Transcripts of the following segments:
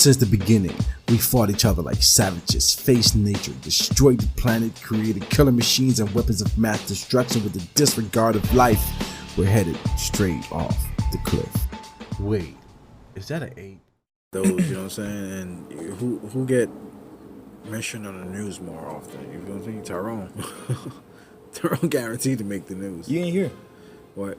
Since the beginning, we fought each other like savages, faced nature, destroyed the planet, created killer machines and weapons of mass destruction with the disregard of life. We're headed straight off the cliff. Wait, is that an 8? Those, you know what I'm saying? And who get mentioned on the news more often? You know what I'm saying? Tyrone. Tyrone guaranteed to make the news. You ain't here. What?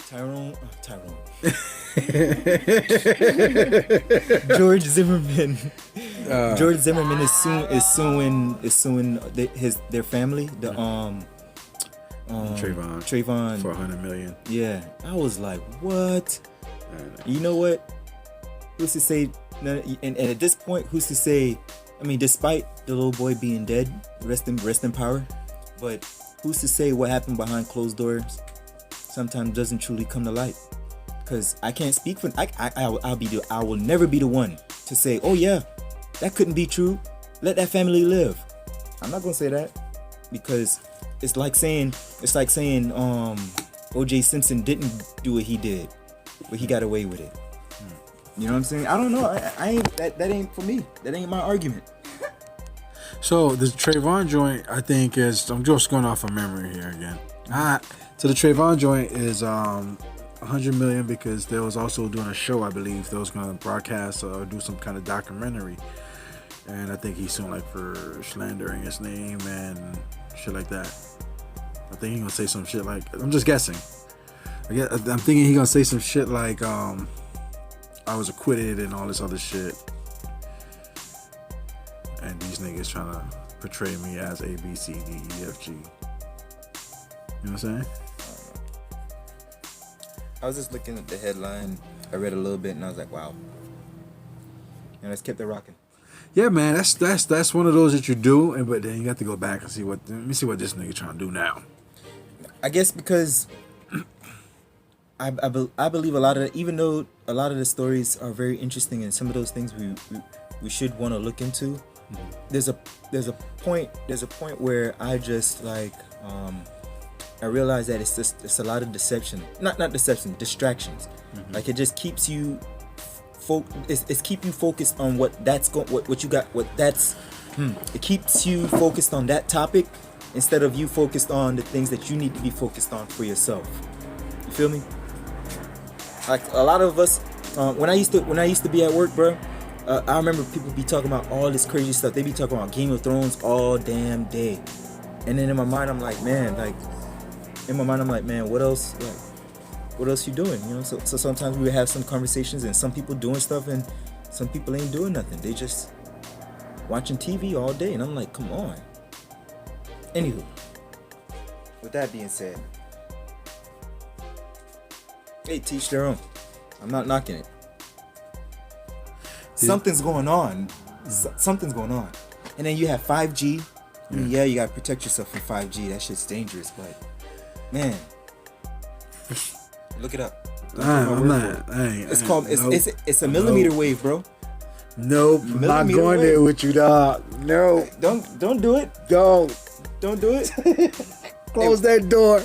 Tyrone. George Zimmerman. George Zimmerman is suing their family. The Trayvon for $100 million. Yeah, I was like, what? You know what? Who's to say? And at this point, who's to say? I mean, despite the little boy being dead, rest in power. But who's to say what happened behind closed doors sometimes doesn't truly come to light? Because I can't speak for. I will never be the one to say, oh yeah, that couldn't be true. Let that family live. I'm not gonna say that because it's like saying O.J. Simpson didn't do what he did, but he got away with it. You know what I'm saying? I don't know. I ain't that ain't for me. That ain't my argument. So the Trayvon joint, I think, is, I'm just going off of memory here again. So the Trayvon joint is $100 million because they was also doing a show, I believe. They was going to broadcast or do some kind of documentary, and I think he's suing like for slandering his name and shit like that. I think he's gonna say some shit like, I'm just guessing. I'm thinking he's gonna say some shit like I was acquitted and all this other shit, and these niggas trying to portray me as A, B, C, D, E, F, G. You know what I'm saying? I was just looking at the headline. I read a little bit and I was like, wow. And let's keep it rocking. Yeah, man, that's one of those that you do, but then you got to go back and let me see what this nigga trying to do now. I guess because I believe a lot of, even though a lot of the stories are very interesting and some of those things we should want to look into, there's a point where I just like I realize that it's a lot of deception, not deception, distractions. Like it just keeps you it's keep you focused on what you got, it keeps you focused on that topic instead of you focused on the things that you need to be focused on for yourself. You feel me? Like a lot of us, when I used to be at work, bro, I remember people be talking about all this crazy stuff. They be talking about Game of Thrones all damn day, and then in my mind I'm like, man, what else? Like, what else you doing? You know, so sometimes we would have some conversations and some people doing stuff and some people ain't doing nothing. They just watching TV all day, and I'm like, come on. Anywho, with that being said, hey, teach their own. I'm not knocking it. Something's going on. Something's going on. And then you have 5G. I mean, yeah, you gotta protect yourself from 5G. That shit's dangerous, but man, look it up. It's a millimeter wave, bro. Nope, I'm not going there with you, dog. No, don't do it. Don't do it. Close that door.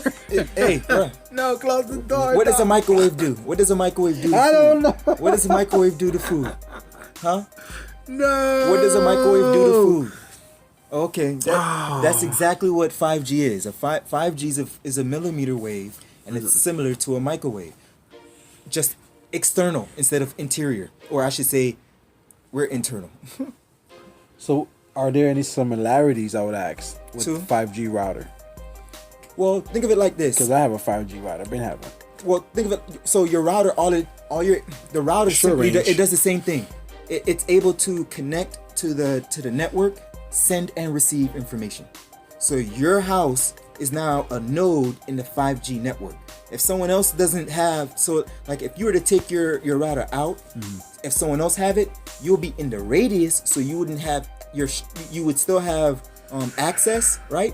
Hey, bro. No, close the door. What does a microwave do? What does a microwave do to food? I don't know. What does a microwave do to food? Huh? No. What does a microwave do to food? Okay, that's exactly what 5G is. 5G is a millimeter wave, and it's similar to a microwave. Just external instead of interior. Or I should say, we're internal. So, are there any similarities, I would ask, with 5G router? Well, think of it like this. Because I have a 5G router. I've been having one. Well, think of it. So your router, the router simply it does the same thing. It's able to connect to the network, send and receive information. So your house is now a node in the 5G network. If someone else doesn't have, so like if you were to take your router out, if someone else have it, you'll be in the radius, so you wouldn't have you would still have access, right?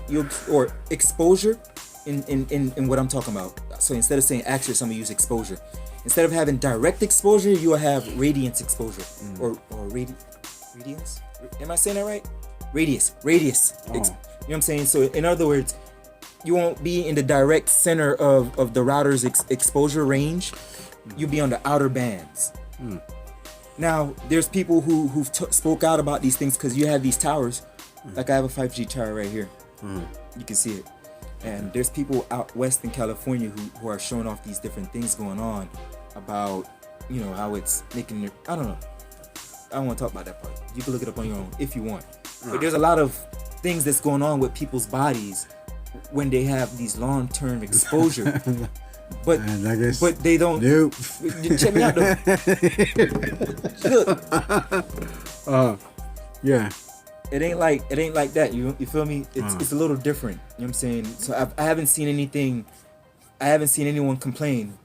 Or exposure in what I'm talking about. So instead of saying access, I'm gonna use exposure. Instead of having direct exposure, you will have radiance exposure or radiance. Am I saying that right? Radius. You know what I'm saying? So in other words, you won't be in the direct center of the router's exposure range. You'll be on the outer bands. Now, there's people who've spoke out about these things because you have these towers. Like I have a 5G tower right here. You can see it. And there's people out west in California who are showing off these different things going on about, you know, how it's making it. I don't know. I don't want to talk about that part. You can look it up on your own if you want. But there's a lot of things that's going on with people's bodies when they have these long-term exposure. But they don't. Nope. Check me out though. Look. Yeah. It ain't like that. You feel me? It's a little different. You know what I'm saying? So I haven't seen anything. I haven't seen anyone complain.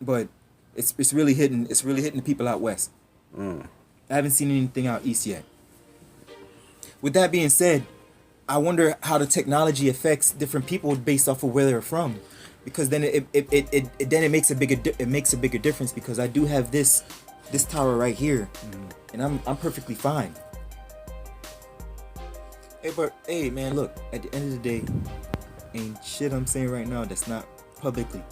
But it's really hitting. It's really hitting the people out west. I haven't seen anything out east yet. With that being said, I wonder how the technology affects different people based off of where they're from, because then it makes a bigger difference. Because I do have this tower right here, and I'm perfectly fine. Hey man, look, at the end of the day, ain't shit I'm saying right now that's not publicly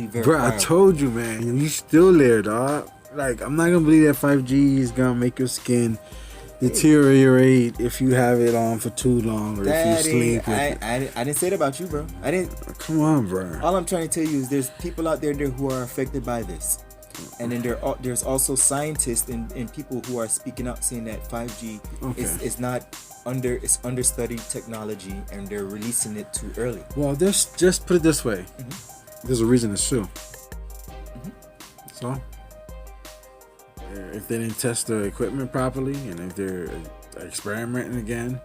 verified. Bro, I told you, man, you still there, dog. Like, I'm not gonna believe that 5G is gonna make your skin deteriorate if you have it on for too long, or if you sleep. I didn't say that about you, bro. I didn't. Come on, bro. All I'm trying to tell you is there's people out there who are affected by this, and then there's also scientists and people who are speaking out saying that 5G is not understudied technology, and they're releasing it too early. Well, just put it this way. There's a reason to sue. So, if they didn't test the equipment properly, and if they're experimenting again,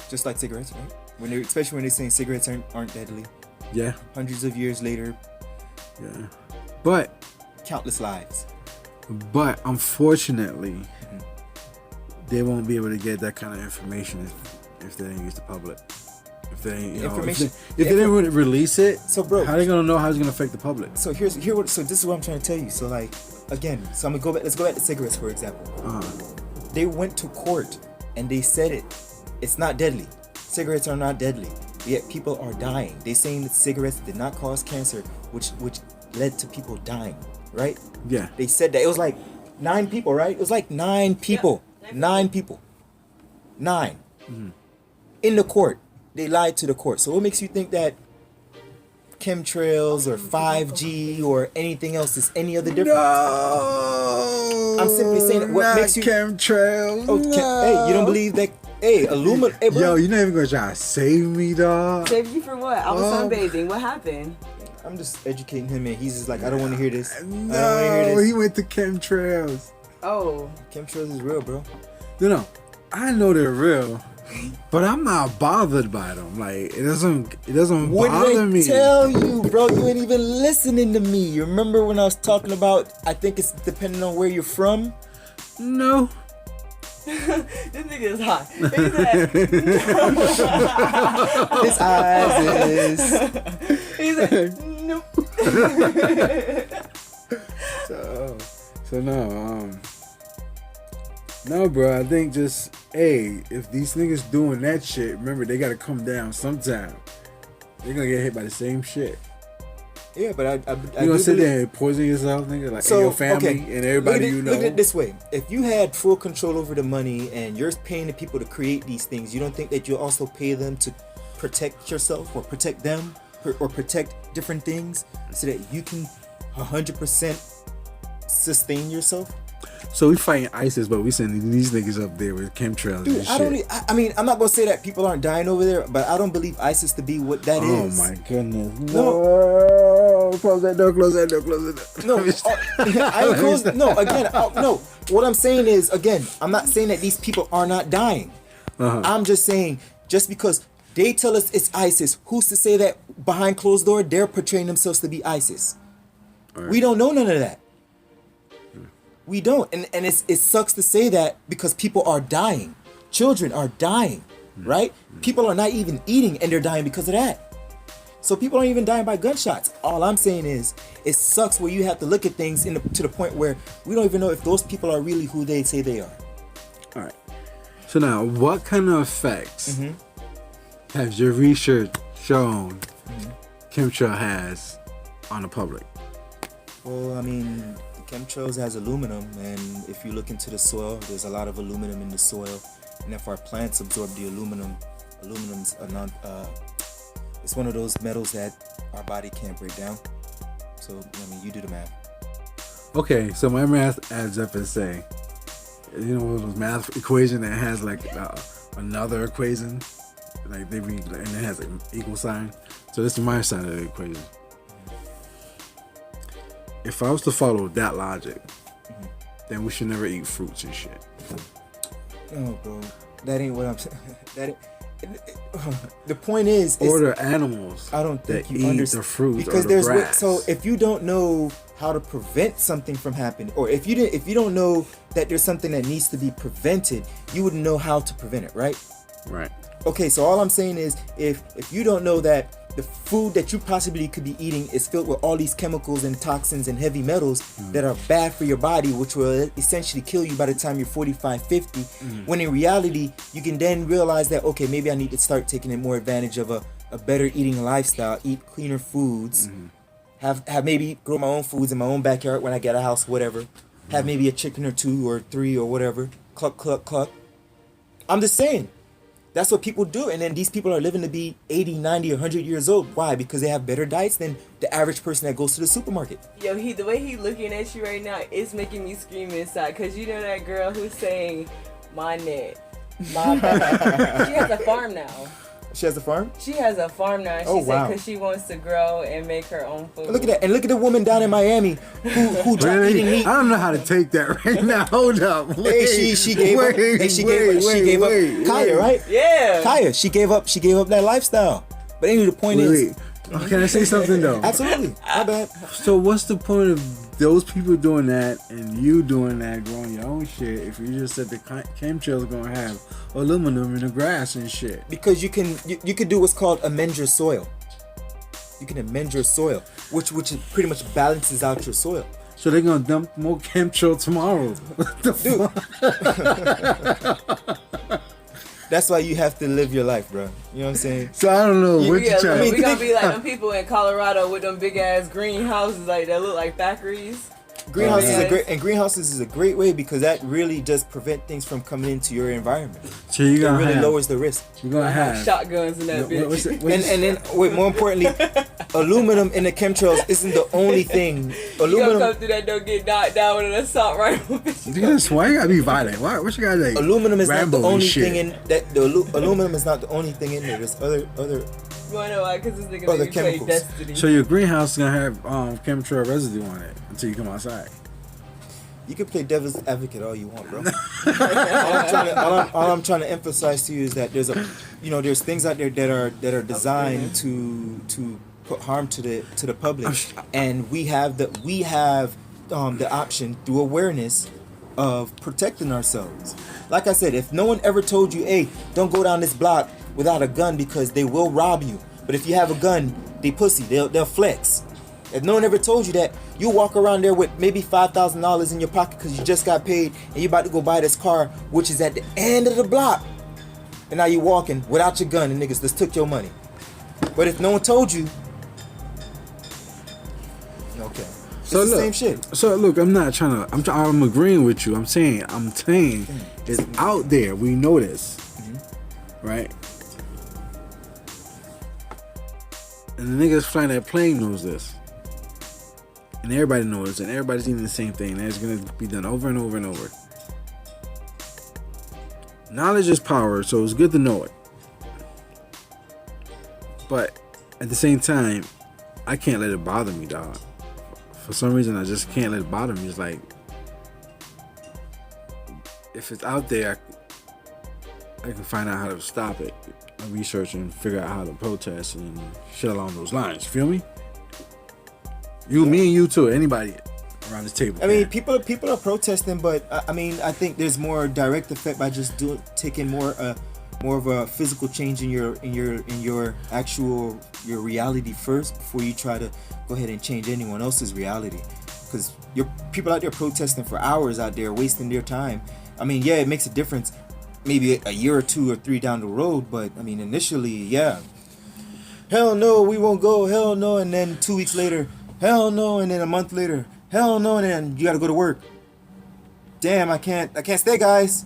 just like cigarettes, right? Especially when they're saying cigarettes aren't deadly. Yeah. Hundreds of years later. Yeah. But countless lives. But unfortunately, they won't be able to get that kind of information if they didn't use the public. If they, if they didn't release it, so bro, how are they gonna know how it's gonna affect the public? So this is what I'm trying to tell you. So like, again, so I'm gonna go back. Let's go back to cigarettes, for example. They went to court and they said it's not deadly. Cigarettes are not deadly, yet people are dying. They're saying that cigarettes did not cause cancer, which led to people dying, right? Yeah. They said that it was like 9 people, right? It was like 9 people. Yeah. 9 people. 9. In the court. They lied to the court. So what makes you think that chemtrails or 5G or anything else is any other different? No, I'm simply saying that what makes you chemtrails. Oh, hey, you don't believe that? Hey, aluminum. Hey, yo, you're not even gonna try to save me, dog. Save you for what? I was sunbathing. What happened? I'm just educating him, and he's just like, I don't want to hear this. No, he went to chemtrails. Oh, chemtrails is real, bro. No, I know they're real. But I'm not bothered by them. Like, it doesn't bother me. What did I tell you, bro? You ain't even listening to me. You remember when I was talking about, I think it's depending on where you're from? No. This nigga is hot. His eyes is. He's like, nope. So no, no, bro. I think just, hey, if these niggas doing that shit, remember they gotta come down sometime. They're gonna get hit by the same shit. Yeah, but I you gonna sit there and poison yourself, nigga, like, and your family and everybody you know. Look at it this way: if you had full control over the money and you're paying the people to create these things, you don't think that you'll also pay them to protect yourself or protect them or protect different things so that you can 100% sustain yourself? So we fighting ISIS, but we sending these niggas up there with chemtrails. Dude, and shit. I mean, I'm not gonna say that people aren't dying over there, but I don't believe ISIS to be what that is. Oh my goodness! No, close that door, close that door, close that door. No, I ain't close. No, again, no. What I'm saying is, again, I'm not saying that these people are not dying. I'm just saying, just because they tell us it's ISIS, who's to say that behind closed door they're portraying themselves to be ISIS? Right. We don't know none of that. We don't, and it sucks to say that because people are dying, children are dying, right? People are not even eating and they're dying because of that. So people aren't even dying by gunshots. All I'm saying is, it sucks where you have to look at things to the point where we don't even know if those people are really who they say they are. All right. So now, what kind of effects has your research shown chemtrail has on the public? Well, I mean, chemtrails has aluminum, and if you look into the soil, there's a lot of aluminum in the soil, and if our plants absorb the aluminum's a non. It's one of those metals that our body can't break down. So I mean, you do the math. Okay, so my math adds up and say, you know, those math equation that has like another equation, like they read, and it has an equal sign. So this is my side of the equation. If I was to follow that logic, then we should never eat fruits and shit. No, bro, that ain't what I'm saying. That ain't, the point is, or the animals. I don't think that you eat understand the fruits because or the there's grass. so if you don't know how to prevent something from happening, or if you don't know that there's something that needs to be prevented, you wouldn't know how to prevent it, right? Right. Okay, so all I'm saying is if you don't know that the food that you possibly could be eating is filled with all these chemicals and toxins and heavy metals that are bad for your body, which will essentially kill you by the time you're 45, 50, when in reality, you can then realize that, okay, maybe I need to start taking more advantage of a better eating lifestyle, eat cleaner foods, have maybe grow my own foods in my own backyard when I get a house, whatever, have maybe a chicken or 2 or 3 or whatever, cluck, cluck, cluck. I'm just saying. That's what people do, and then these people are living to be 80, 90, 100 years old. Why? Because they have better diets than the average person that goes to the supermarket. Yo, the way he looking at you right now is making me scream inside. Cause you know that girl who's saying, "My net, my back." She has a farm now. She has a farm? She has a farm now. And Oh, she said wow. because she wants to grow and make her own food. Look at that, and look at the woman down in Miami who dropped Really? eating meat. I don't know how to take that right now. Hold up. Wait, Hey, she gave up. Hey, she gave up. Kaya, right? Yeah. Kaya, she gave up that lifestyle. But anyway, the point is, Oh, can I say something though? absolutely, my bad. So what's the point of those people doing that and you doing that, growing your own shit, if you just said the chemtrails are gonna have aluminum in the grass and shit? Because you can do what's called amend your soil. You can amend your soil, which pretty much balances out your soil. So they're gonna dump more chemtrail tomorrow. What the fuck? That's why you have to live your life, bro. You know what I'm saying? So I don't know what you Yeah, trying. we gonna be like them people in Colorado with them big ass greenhouses like that look like factories. Greenhouses is a great way because that really does prevent things from coming into your environment. So you It gonna really have, lowers the risk. you're gonna have Shotguns in that bitch. And then wait, more importantly, aluminum in the chemtrails isn't the only thing. You gonna Aluminum come through that door, get knocked down with an assault rifle. Yes, why you gotta be violent? Why? What you gotta like? aluminum is Rambo not the only and shit? thing in that. Aluminum is not the only thing in there. There's other. You wanna know why? Because this nigga Other made me play chemicals. Destiny. So your greenhouse is gonna have chemtrail residue on it until you come outside. You can play devil's advocate all you want, bro. all I'm trying to emphasize to you is that there's things out there that are designed to put harm to the public, and we have the option through awareness of protecting ourselves. Like I said, if no one ever told you, hey, don't go down this block without a gun because they will rob you, but if you have a gun, they pussy, they'll flex. If no one ever told you that, you walk around there with maybe $5,000 in your pocket because you just got paid and you're about to go buy this car, which is at the end of the block. And now you're walking without your gun and niggas just took your money. But if no one told you, okay. It's So the look, same shit. So look, I'm agreeing with you. I'm saying it's out there. We know this, right? And the niggas flying that plane knows this. And everybody knows, and everybody's eating the same thing. And it's gonna be done over and over and over. Knowledge is power, so it's good to know it. But at the same time, I can't let it bother me, dog. For some reason, I just can't let it bother me. It's like, if it's out there, I can find out how to stop it. I research and figure out how to protest and shit along those lines. You feel me? You, me, and you too. Anybody around this table. I mean, people are protesting, but I mean, I think there's more direct effect by just taking more of a physical change in your actual reality first before you try to go ahead and change anyone else's reality. Because your people out there protesting for hours out there wasting their time. I mean, yeah, it makes a difference maybe a year or 2 or 3 down the road, but I mean, initially, yeah, hell no, we won't go, hell no, and then 2 weeks later, hell no, and then a month later, Hell no, then you gotta go to work. Damn, I can't stay, guys.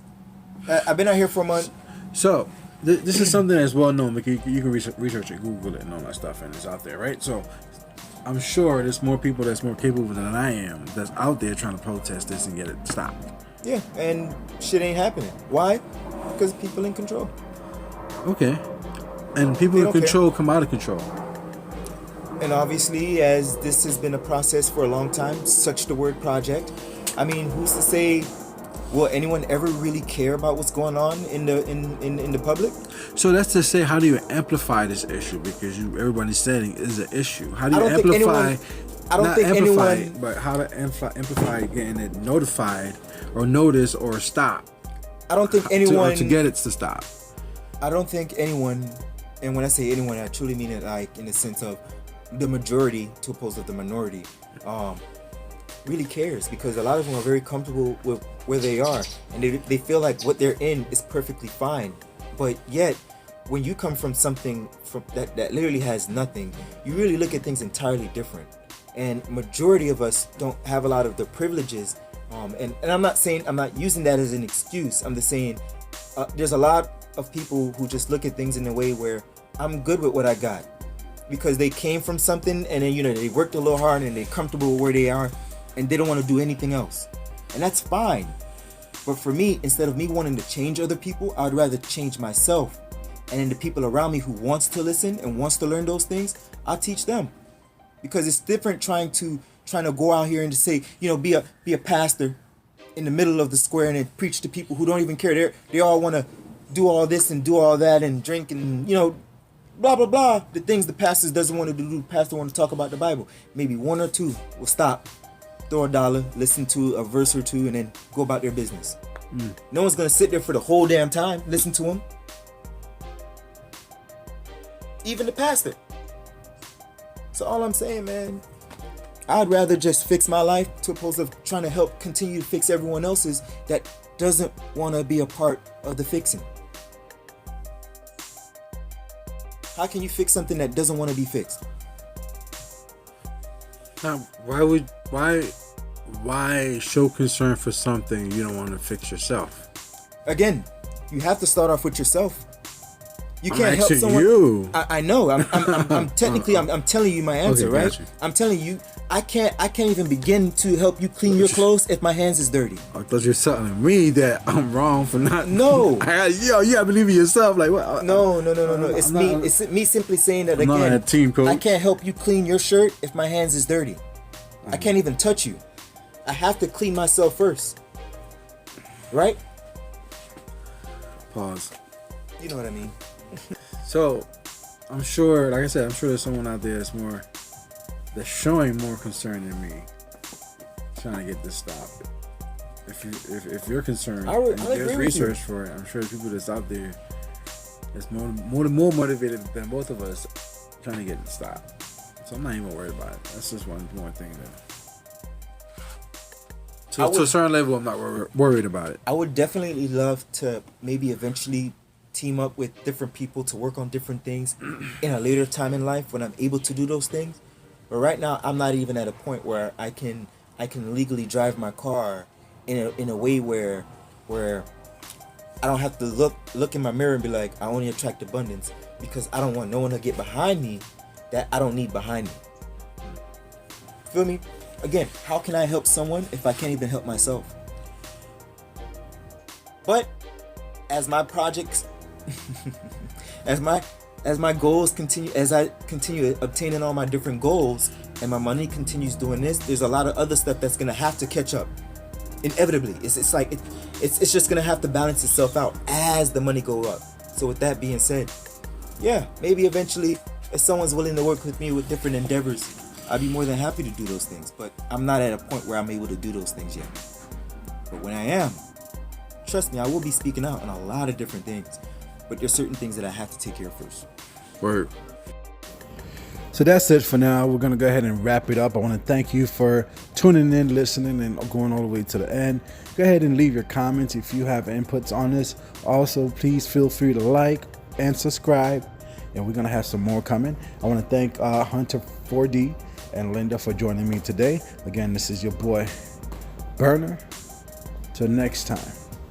I've been out here for a month. So this is something that's well known. But you can research it, Google it, and all that stuff, and it's out there, right? So I'm sure there's more people that's more capable than I am that's out there trying to protest this and get it stopped. Yeah, and shit ain't happening. Why? Because people in control. Okay. And people in control come out of control. And obviously, as this has been a process for a long time, such the word project. I mean, who's to say, will anyone ever really care about what's going on in the public? So that's to say, how do you amplify this issue? Because everybody's saying it's an issue. How do you amplify? But how to amplify getting it notified or notice or stop? I don't think anyone to get it to stop. I don't think anyone, and when I say anyone, I truly mean it like in the sense of the majority to oppose of the minority, really cares, because a lot of them are very comfortable with where they are, and they feel like what they're in is perfectly fine. But yet, when you come from something that literally has nothing, you really look at things entirely different. And majority of us don't have a lot of the privileges. And I'm not using that as an excuse. I'm just saying there's a lot of people who just look at things in a way where I'm good with what I got, because they came from something, and then they worked a little hard and they're comfortable with where they are, and they don't want to do anything else, and that's fine. But for me, instead of me wanting to change other people, I'd rather change myself, and then the people around me who wants to listen and wants to learn those things, I'll teach them. Because it's different trying to go out here and to say, be a pastor in the middle of the square and then preach to people who don't even care. They all want to do all this and do all that and drink and blah blah blah. The things the pastor doesn't want to do. The pastor want to talk about the Bible. Maybe one or two will stop, throw $1, listen to a verse or two, and then go about their business. No one's gonna sit there for the whole damn time, listen to him. Even the pastor. So all I'm saying, man, I'd rather just fix my life to opposed to trying to help continue to fix everyone else's that doesn't want to be a part of the fixing. How can you fix something that doesn't want to be fixed? Now, why show concern for something you don't want to fix yourself? Again, you have to start off with yourself. You can't help someone. You. I know. I'm technically. I'm telling you my answer, Okay, right? gotcha. I'm telling you. I can't even begin to help you clean your clothes if my hands is dirty. I thought you were telling me that I'm wrong for not. No. You gotta believe in yourself. Like what? No. It's me simply saying that I'm again. not a team coach. I can't help you clean your shirt if my hands is dirty. I can't even touch you. I have to clean myself first. Right? Pause. You know what I mean. So, I'm sure, like I said, there's someone out there that's showing more concern than me, trying to get this stopped. If you're concerned, and there's research for it. I'm sure there's people that's out there that's more motivated than both of us trying to get it stopped. So I'm not even worried about it. That's just one more thing to a certain level, I'm not worried about it. I would definitely love to maybe eventually team up with different people to work on different things in a later time in life when I'm able to do those things. But right now, I'm not even at a point where I can legally drive my car in a way where I don't have to look in my mirror and be like, I only attract abundance, because I don't want no one to get behind me that I don't need behind me. Feel me? Again, how can I help someone if I can't even help myself? But as my projects, as my goals continue, as I continue obtaining all my different goals, and my money continues doing this, there's a lot of other stuff that's gonna have to catch up. Inevitably, it's just gonna have to balance itself out as the money go up. So with that being said, yeah, maybe eventually, if someone's willing to work with me with different endeavors, I'd be more than happy to do those things. But I'm not at a point where I'm able to do those things yet. But when I am, trust me, I will be speaking out on a lot of different things. But there's certain things that I have to take care of first. Word. So that's it for now. We're going to go ahead and wrap it up. I want to thank you for tuning in, listening, and going all the way to the end. Go ahead and leave your comments if you have inputs on this. Also, please feel free to like and subscribe. And we're going to have some more coming. I want to thank Hunter 4D and Linda for joining me today. Again, this is your boy, Burner. Till next time.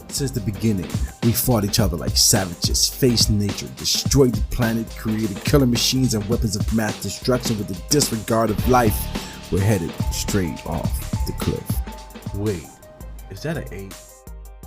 Since the beginning, we fought each other like savages, faced nature, destroyed the planet, created killer machines and weapons of mass destruction with the disregard of life. We're headed straight off the cliff. Wait, is that an 8?